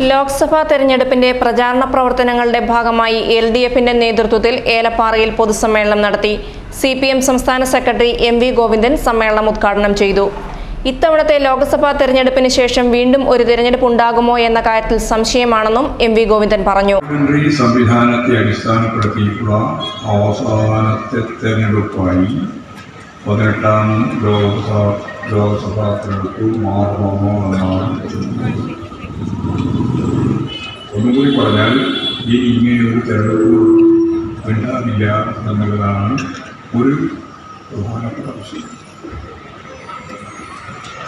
ലോക്സഭാ തെരഞ്ഞെടുപ്പിന്റെ പ്രചാരണ പ്രവർത്തനങ്ങളുടെ ഭാഗമായി എൽഡിഎഫിന്റെ നേതൃത്വത്തിൽ ഏലപ്പാറയിൽ പൊതുസമ്മേളനം നടത്തി. സിപിഎം സംസ്ഥാന സെക്രട്ടറി എം.വി. ഗോവിന്ദൻ സമ്മേളനം ഉദ്ഘാടനം ചെയ്തു. ഇത്തവണത്തെ ലോക്സഭാ തെരഞ്ഞെടുപ്പിന് ശേഷം വീണ്ടും ഒരു തെരഞ്ഞെടുപ്പ് ഉണ്ടാകുമോ എന്ന കാര്യത്തിൽ സംശയമാണെന്നും എം.വി. ഗോവിന്ദൻ പറഞ്ഞു. സംവിധാനത്തെ അടിസ്ഥാനപ്പെടുത്തിയിട്ടുള്ള അവസാനത്തെ തെരഞ്ഞെടുപ്പായി 18ാം ലോക്സഭാ തെരഞ്ഞെടുപ്പ് മാറുമോ എന്നാണ്. ഒന്നുകൂടി പറഞ്ഞാൽ ഇനി ഇങ്ങനെയൊരു തെരഞ്ഞെടുപ്പ് ഉണ്ടാകില്ല എന്നുള്ളതാണ് ഒരു പ്രധാനപ്പെട്ട വിഷയം.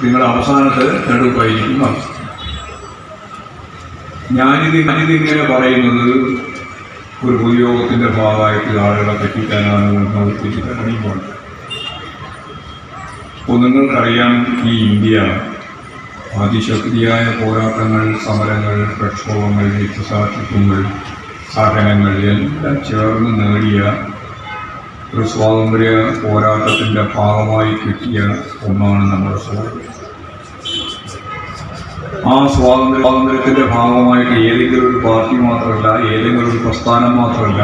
നിങ്ങളുടെ അവസാനത്തെ തെരഞ്ഞെടുപ്പായിരിക്കും അവസ്ഥ. ഞാനിതിങ്ങനെ പറയുന്നത് ഒരു പൊതുയോഗത്തിൻ്റെ ഭാഗമായിട്ട് ആളുകളെ തെറ്റിക്കാനാണ് തെറ്റിക്കാൻ കഴിയുമ്പോൾ. അപ്പോൾ നിങ്ങൾക്കറിയാം, ഈ ഇന്ത്യ അതിശക്തിയായ പോരാട്ടങ്ങൾ, സമരങ്ങൾ, പ്രക്ഷോഭങ്ങൾ, രക്തസാക്ഷിത്വങ്ങൾ, സഹനങ്ങൾ എല്ലാം ചേർന്ന് നേടിയ ഒരു സ്വാതന്ത്ര്യ പോരാട്ടത്തിൻ്റെ ഭാഗമായി കിട്ടിയ ഒന്നാണ് നമ്മുടെ സ്വാതന്ത്ര്യം. ആ സ്വാതന്ത്ര്യത്തിൻ്റെ ഭാഗമായിട്ട് ഏതെങ്കിലും ഒരു പാർട്ടി മാത്രമല്ല, ഏതെങ്കിലും ഒരു പ്രസ്ഥാനം മാത്രമല്ല,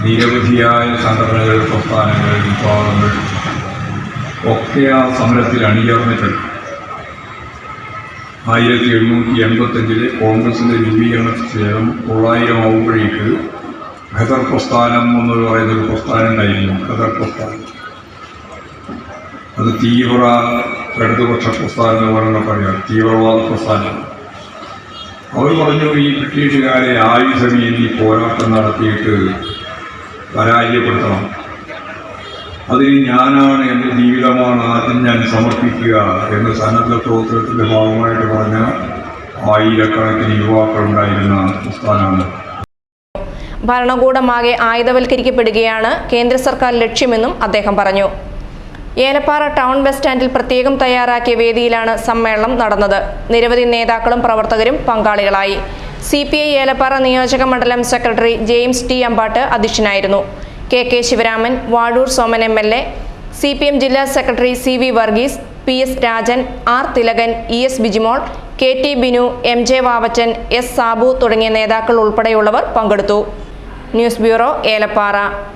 നിരവധിയായ സംഘടനകൾ, പ്രസ്ഥാനങ്ങൾ, വിഭാഗങ്ങൾ ഒക്കെ ആ സമരത്തിൽ അണിചേർന്നിട്ടുണ്ട്. 1785 കോൺഗ്രസിൻ്റെ രൂപീകരണത്തിന് ശേഷം 900 ആവുമ്പോഴേക്ക് ഖദർ പ്രസ്ഥാനം എന്ന് പറയുന്നൊരു പ്രസ്ഥാനം ഉണ്ടായിരുന്നു. ഖദർ പ്രസ്ഥാനം അത് തീവ്ര ഇടതുപക്ഷ പ്രസ്ഥാനം എന്ന് പറയുന്നത് പറയാം, തീവ്രവാദ പ്രസ്ഥാനം. അവർ പറഞ്ഞു, ഈ ബ്രിട്ടീഷുകാരെ ആയുധമേന്തി പോരാട്ടം നടത്തിയിട്ട് പരാജയപ്പെടുത്തണം. അതിന് ഞാനാണ്, എൻ്റെ ജീവിതമാണ് ആദ്യം ഞാൻ സമർപ്പിക്കുക എന്ന് സന്നദ്ധ പ്രവർത്തനത്തിൻ്റെ ഭാഗമായിട്ട് പറഞ്ഞ ആയിരക്കണക്കിന് യുവാക്കളുണ്ടായിരുന്ന പ്രസ്ഥാനമാണ്. ഭരണകൂടമാകെ ആയുധവൽക്കരിക്കപ്പെടുകയാണ് കേന്ദ്ര സർക്കാർ ലക്ഷ്യമെന്നും അദ്ദേഹം പറഞ്ഞു. ഏലപ്പാറ ടൗൺ ബസ് സ്റ്റാൻഡിൽ പ്രത്യേകം തയ്യാറാക്കിയ വേദിയിലാണ് സമ്മേളനം നടന്നത്. നിരവധി നേതാക്കളും പ്രവർത്തകരും പങ്കാളികളായി. CPI ഏലപ്പാറ നിയോജക മണ്ഡലം സെക്രട്ടറി ജെയിംസ് ടി അമ്പാട്ട് അധ്യക്ഷനായിരുന്നു. K. Sivaraman, Vazhoor Soman MLA, CPM ജില്ലാ secretary CV Varghese, PS Rajan, R Thilakan, ES Bijimol, KT Binu, MJ Vavachan, S Sabu തുടങ്ങിയ നേതാക്കൾ ഉൾപ്പെടെയുള്ളവർ പങ്കെടുത്തു. News bureau, Elappara.